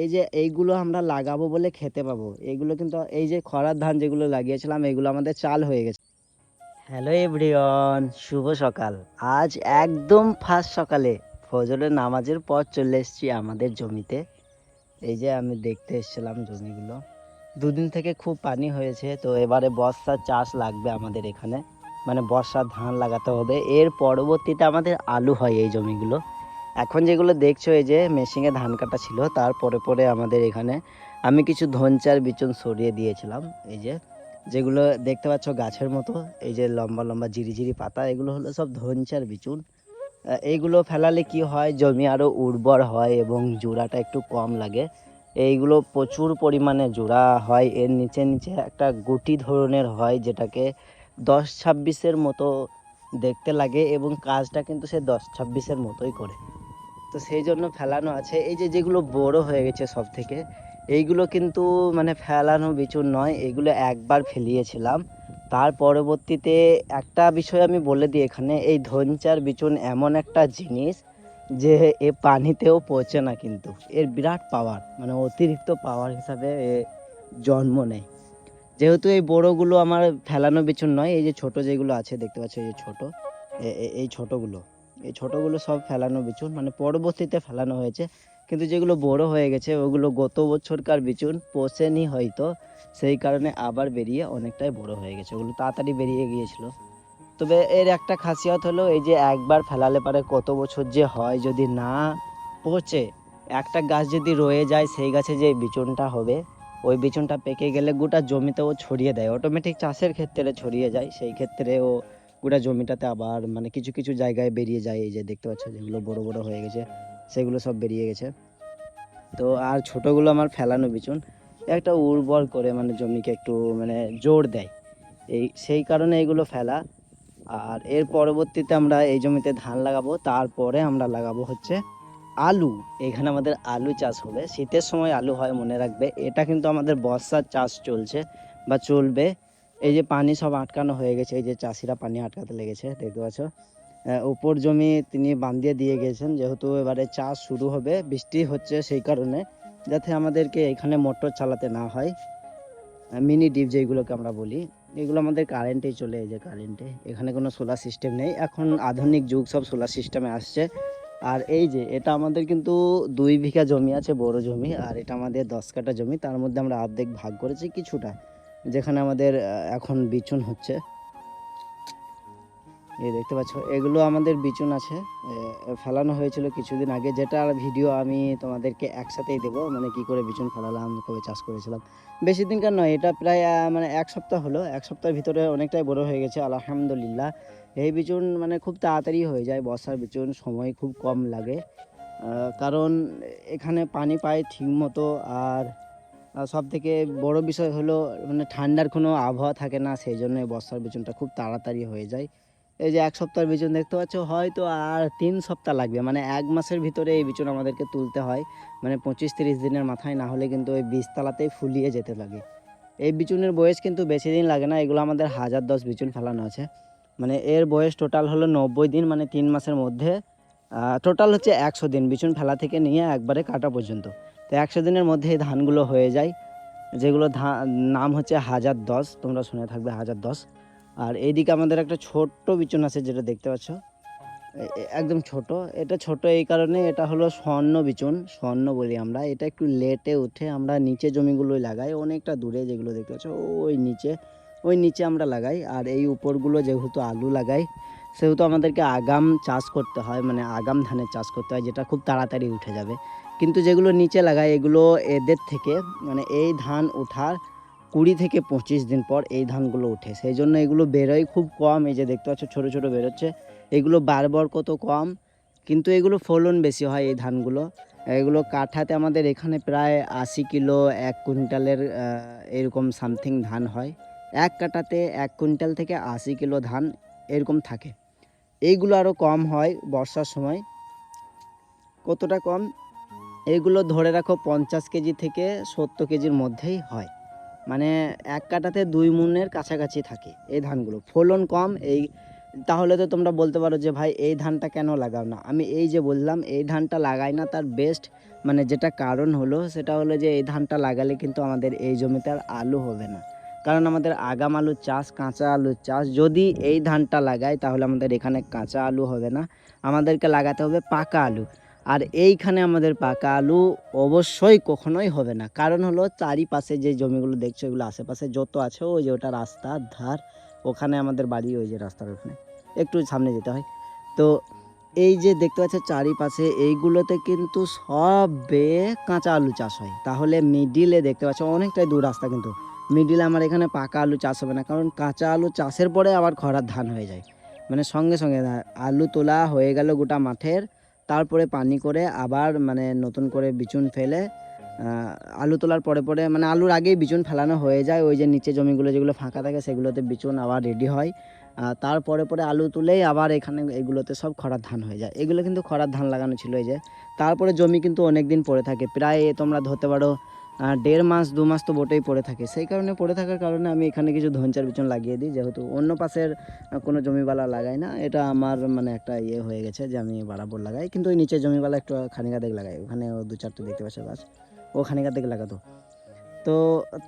এই যে এইগুলো আমরা লাগাবো বলে খেতে পাবো, এইগুলো কিন্তু এই যে খরার ধান যেগুলো লাগিয়েছিলাম এগুলো আমাদের চাল হয়ে গেছে। হ্যালো এভরিওয়ান, শুভ সকাল। আজ একদম ফার্স্ট সকালে ফজরের নামাজের পর চলে এসেছি আমাদের জমিতে। এই যে আমি দেখতে এসেছিলাম জমিগুলো, দুদিন থেকে খুব পানি হয়েছে, তো এবারে বর্ষার চাষ লাগবে আমাদের এখানে, মানে বর্ষার ধান লাগাতে হবে। এর পরবর্তীতে আমাদের আলু হয় এই জমিগুলো। এখন যেগুলো দেখছো এই যে মেশিনে ধান কাটা ছিল, তারপরে পরে আমাদের এখানে আমি কিছু ধনচার বিচুন সরিয়ে দিয়েছিলাম। এই যে যেগুলো দেখতে পাচ্ছ গাছের মতো, এই যে লম্বা লম্বা ঝিরিঝিরি পাতা, এগুলো হলো সব ধনচার বিচুন। এইগুলো ফেলালে কি হয়, জমি আরও উর্বর হয় এবং জোড়াটা একটু কম লাগে। এইগুলো প্রচুর পরিমাণে জোড়া হয়, এর নিচে নিচে একটা গুটি ধরনের হয়, যেটাকে 10-26-এর মতো দেখতে লাগে এবং কাজটা কিন্তু সে 10-26-এর মতোই করে। তো সেই জন্য ফেলানো আছে। এই যে যেগুলো বড় হয়ে গেছে সব থেকে, এইগুলো কিন্তু মানে ফেলানো বিচুন নয়, এগুলো একবার ফেলিয়েছিলাম। তার পরবর্তীতে একটা বিষয় আমি বলে দিই এখানে, এই ধনচার বিচুন এমন একটা জিনিস যে এ পানিতেও পচে না, কিন্তু এর বিরাট পাওয়ার, মানে অতিরিক্ত পাওয়ার হিসাবে এ জন্ম নেয়। যেহেতু এই বড়গুলো আমার ফেলানো বিচুন নয়, এই যে ছোট যেগুলো আছে দেখতে পাচ্ছ, এই যে ছোট, এই ছোটগুলো, এই ছোটগুলো সব ফেলানো বিচুন, মানে পরবর্তীতে ফেলানো হয়েছে। কিন্তু যেগুলো বড় হয়ে গেছে ওগুলো গত বছরকার বিচুন, পচেনি হয়তো, সেই কারণে আবার বেরিয়ে অনেকটাই বড় হয়ে গেছে, ওগুলো তাড়াতাড়ি বেরিয়ে গিয়েছিল। তবে এর একটা খাসিয়ত হলো এই যে একবার ফেলালে পারে কত বছর যে হয়, যদি না পচে একটা গাছ যদি রয়ে যায়, সেই গাছে যে বিচুনটা হবে, ওই বিচুনটা পেকে গেলে গোটা জমিতেও ছড়িয়ে দেয়, অটোমেটিক চাষের ক্ষেত্রে ছড়িয়ে যায়, সেই ক্ষেত্রে ও গোটা জমিটাতে আবার মানে কিছু কিছু জায়গায় বেরিয়ে যায়। এই যে দেখতে পাচ্ছ যেগুলো বড় বড় হয়ে গেছে সেগুলো সব বেরিয়ে গেছে। তো আর ছোটগুলো আমার ফেলানো বিচুন একটা উর্বর করে, মানে জমিকে একটু মানে জোর দেয়, এই সেই কারণে এইগুলো ফেলা। আর এর পরবর্তীতে আমরা এই জমিতে ধান লাগাবো, তারপরে আমরা লাগাবো হচ্ছে আলু। এখানে আমাদের আলু চাষ হবে, শীতের সময় আলু হয় মনে রাখবে, এটা কিন্তু আমাদের বর্ষার চাষ চলছে বা চলবে। এই যে পানি সব আটকানো হয়ে গেছে, এই যে চাষিরা পানি আটকাতে লেগেছে দেখতে পাচ্ছ। উপর জমি তিনি বাঁধিয়ে দিয়ে গেছেন, যেহেতু এবারে চাষ শুরু হবে, বৃষ্টি হচ্ছে সেই কারণে, যাতে আমাদেরকে এখানে মোটর চালাতে না হয়। মিনি ডিপ যেগুলোকে আমরা বলি, এগুলো আমাদের কারেন্টেই চলে, এই যে কারেন্টে, এখানে কোনো সোলার সিস্টেম নেই, এখন আধুনিক যুগ, সব সোলার সিস্টেমে আসছে। আর এই যে এটা আমাদের কিন্তু 2 বিঘা জমি আছে, বড় জমি, আর এটা আমাদের 10 কাঠা জমি, তার মধ্যে আমরা অর্ধেক ভাগ করেছি কিছুটা, যেখানে আমাদের এখন বিচুন হচ্ছে। এই দেখতে পাচ্ছ এগুলো আমাদের বিচুন আছে, ফেলানো হয়েছিল কিছুদিন আগে, যেটার ভিডিও আমি তোমাদেরকে একসাথেই দেবো, মানে কি করে বিচুন ফেলালাম, কবে চাষ করেছিলাম। বেশি দিনকার নয়, এটা প্রায় মানে 1 সপ্তাহ হলো, 1 সপ্তাহের ভিতরে অনেকটাই বড় হয়ে গেছে আলহামদুলিল্লাহ। এই বিচুন মানে খুব তাড়াতাড়ি হয়ে যায়, বর্ষার বিচুন সময় খুব কম লাগে, কারণ এখানে পানি পায় ঠিক মতো। আর সব থেকে বড় বিষয় হলো মানে ঠান্ডার কোনো আবহাওয়া থাকে না, সেই জন্য এই বর্ষার বিচুনটা খুব তাড়াতাড়ি হয়ে যায়। এই যে 1 সপ্তাহের বিচুন দেখতে পাচ্ছ, হয়তো আর 3 সপ্তাহ লাগবে, মানে 1 মাসের ভিতরে এই বিচুন আমাদেরকে তুলতে হয়, মানে 25-30 দিনের মাথায়, না হলে কিন্তু ওই বীজতলাতেই ফুলিয়ে যেতে লাগে। এই বিচুনের বয়স কিন্তু বেশি দিন লাগে না, এগুলো আমাদের 1010 বিচুন ফেলানো আছে, মানে এর বয়স টোটাল হলো 90 দিন, মানে 3 মাসের মধ্যে টোটাল হচ্ছে 100 দিন বিচুন ফেলা থেকে নিয়ে একবারে কাটা পর্যন্ত। তো 100 দিনের মধ্যে এই ধানগুলো হয়ে যায়, যেগুলো নাম হচ্ছে 1010, তোমরা শুনে থাকবে 1010। আর এইদিকে আমাদের একটা ছোট্ট বিচুন আছে, যেটা দেখতে পাচ্ছ, একদম ছোট। এটা ছোট এই কারণে, এটা হলো স্বর্ণ বিচুন, স্বর্ণ বলি আমরা, এটা একটু লেটে উঠে, আমরা নিচে জমিগুলোই লাগাই, অনেকটা দূরে যেগুলো দেখতে পাচ্ছ ওই নিচে, ওই নিচে আমরা লাগাই। আর এই উপরগুলো যেহেতু আলু লাগাই, সেহেতু আমাদেরকে আগাম চাষ করতে হয়, মানে আগাম ধানের চাষ করতে হয়, যেটা খুব তাড়াতাড়ি উঠে যাবে। কিন্তু যেগুলো নিচে লাগাই এগুলো এদের থেকে, মানে এই ধান ওঠার 20 থেকে 25 দিন পর এই ধানগুলো ওঠে, সেই জন্য এগুলো বেরোয় খুব কম। এই যে দেখতে পাচ্ছ ছোটো ছোটো বেরোচ্ছে, এগুলো বারবার কত কম, কিন্তু এগুলো ফলন বেশি হয় এই ধানগুলো। এগুলো কাঠাতে আমাদের এখানে প্রায় 80 কিলো, 1 কুইন্টালের এরকম সামথিং ধান হয়। এক কাঠাতে 1 কুইন্টাল থেকে 80 কিলো ধান এরকম থাকে। এইগুলো আরও কম হয় বর্ষার সময়। কতটা কম, এইগুলো ধরে রাখো 50 কেজি থেকে 70 কেজির মধ্যেই হয়, মানে 1 কাঠাতে 2 মণের কাছাকাছি থাকে এই ধানগুলো, ফলন কম। এই তাহলে তো তোমরা বলতে পারো যে ভাই এই ধানটা কেন লাগাও না। আমি এই যে বললাম এই ধানটা লাগাই না, তার বেস্ট মানে যেটা কারণ হলো সেটা হলো যে এই ধানটা লাগালে কিন্তু আমাদের এই জমিতে আর আলু হবে না। কারণ আমাদের আগাম আলুর চাষ, কাঁচা আলুর চাষ, যদি এই ধানটা লাগাই তাহলে আমাদের এখানে কাঁচা আলু হবে না, আমাদেরকে লাগাতে হবে পাকা আলু। আর এইখানে আমাদের পাকা আলু অবশ্যই কখনোই হবে না। কারণ হলো চারিপাশে যে জমিগুলো দেখছো এগুলো আশেপাশে যত আছে, ওই যে ওটা রাস্তার ধার, ওখানে আমাদের বাড়ি, ওই যে রাস্তার ওখানে একটু সামনে যেতে হয়। তো এই যে দেখতে পাচ্ছ চারিপাশে এইগুলোতে কিন্তু সব বেয়ে কাঁচা আলু চাষ হয়। তাহলে মিডিলে দেখতে পাচ্ছ অনেকটাই দূর রাস্তা, কিন্তু মিডিলে আমার এখানে পাকা আলু চাষ হবে না, কারণ কাঁচা আলু চাষের পরে আবার খরার ধান হয়ে যায়। মানে সঙ্গে সঙ্গে আলু তোলা হয়ে গেল গোটা মাঠের, তারপরে পানি করে আবার মানে নতুন করে বিচুন ফেলে আলু তোলার পরে পরে মানে আলুর আগেই বিচুন ফেলানো হয়ে যায়। ওই যে নিচে জমিগুলো যেগুলো ফাঁকা থাকে সেগুলোতে বিচুন আবার রেডি হয়। তারপরে পরে আলু তুলেই আবার এখানে এগুলোতে সব খরার ধান হয়ে যায়। এগুলো কিন্তু খরার ধান লাগানো ছিল এই যে। তারপরে জমি কিন্তু অনেক দিন পড়ে থাকে, প্রায় তোমরা ধরতে পারো 1.5 মাস 2 মাস তো বটেই পড়ে থাকে। সেই কারণে পড়ে থাকার কারণে আমি এখানে কিছু ধনচার বিচুন লাগিয়ে দিই, যেহেতু অন্য পাশের কোনো জমিবালা লাগাই না। এটা আমার মানে একটা ইয়ে হয়ে গেছে যে আমি বরাবর লাগাই, কিন্তু ওই নিচের জমিবালা একটু খানিকা দিক লাগাই, ওখানে 2-4টা দেখতে পাচ্ছ গাছ, ও খানিকা দিক লাগাতো। তো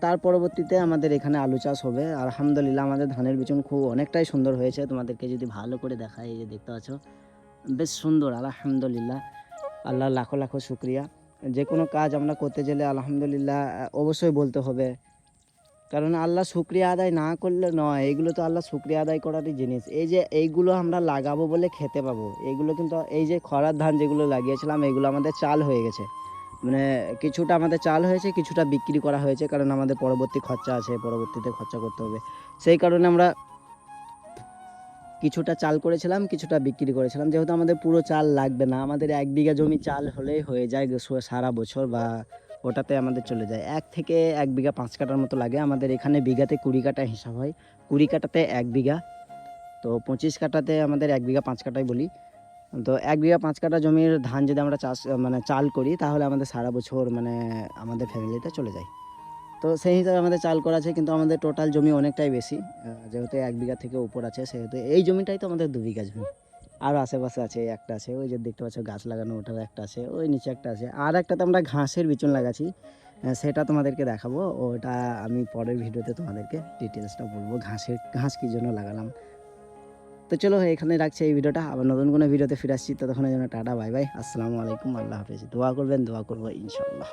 তার পরবর্তীতে আমাদের এখানে আলু চাষ হবে। আলহামদুলিল্লাহ আমাদের ধানের বিচুন খুব অনেকটাই সুন্দর হয়েছে, তোমাদেরকে যদি ভালো করে দেখাই, এই যে দেখতে পাচ্ছ বেশ সুন্দর আলহামদুলিল্লাহ। আল্লাহ লাখো লাখো শুক্রিয়া। যে কোনো কাজ আমরা করতে গেলে আলহামদুলিল্লাহ অবশ্যই বলতে হবে, কারণ আল্লাহ শুক্রিয়া আদায় না করলে নয়। এগুলো তো আল্লাহ শুক্রিয়া আদায় করারই জিনিস। এই যে এইগুলো আমরা লাগাবো বলে খেতে পাবো, এগুলো কিন্তু এই যে খরার ধান যেগুলো লাগিয়েছিলাম এগুলো আমাদের চাল হয়ে গেছে। মানে কিছুটা আমাদের চাল হয়েছে, কিছুটা বিক্রি করা হয়েছে, কারণ আমাদের পরবর্তী খরচা আছে, পরবর্তীতে খরচা করতে হবে। সেই কারণে আমরা কিছুটা চাল করেছিলাম, কিছুটা বিক্রি করেছিলাম। যেহেতু আমাদের পুরো চাল লাগবে না, আমাদের 1 বিঘা জমি চাল হলেই হয়ে যায় সারা বছর, বা ওটাতে আমাদের চলে যায়। 1 থেকে 1 বিঘা 5 কাঠার মতো লাগে। আমাদের এখানে বিঘাতে 20 কাঠা হিসাব হয়, 20 কাঠাতে 1 বিঘা। তো 25 কাঠাতে আমাদের 1 বিঘা 5 কাঠাই বলি। তো 1 বিঘা 5 কাঠা জমির ধান যদি আমরা চাষ মানে চাল করি তাহলে আমাদের সারা বছর মানে আমাদের ফ্যামিলিতে চলে যায়। তো সেই হিসাবে আমাদের চাল করা আছে, কিন্তু আমাদের টোটাল জমি অনেকটাই বেশি। যেহেতু 1 বিঘা থেকে উপর আছে, সেহেতু এই জমিটাই তো আমাদের 2 বিঘা জমি। আরও আশেপাশে আছে, একটা আছে ওই যে দেখতে পাচ্ছ গাছ লাগানো, ওটার একটা আছে, ওই নিচে একটা আছে, আর একটাতে আমরা ঘাসের বিচুন লাগাচ্ছি। সেটা তোমাদেরকে দেখাবো, ওটা আমি পরের ভিডিওতে তোমাদেরকে ডিটেলসটা বলবো ঘাস কী জন্য লাগালাম। তো চলো এখানে রাখছি এই ভিডিওটা, আবার নতুন কোনো ভিডিওতে ফিরে আসছি। ততক্ষণের জন্য টাটা, বাই বাই, আসসালামু আলাইকুম, আল্লাহ হাফেজ। দোয়া করবেন, দোয়া করবো ইনশাল্লাহ।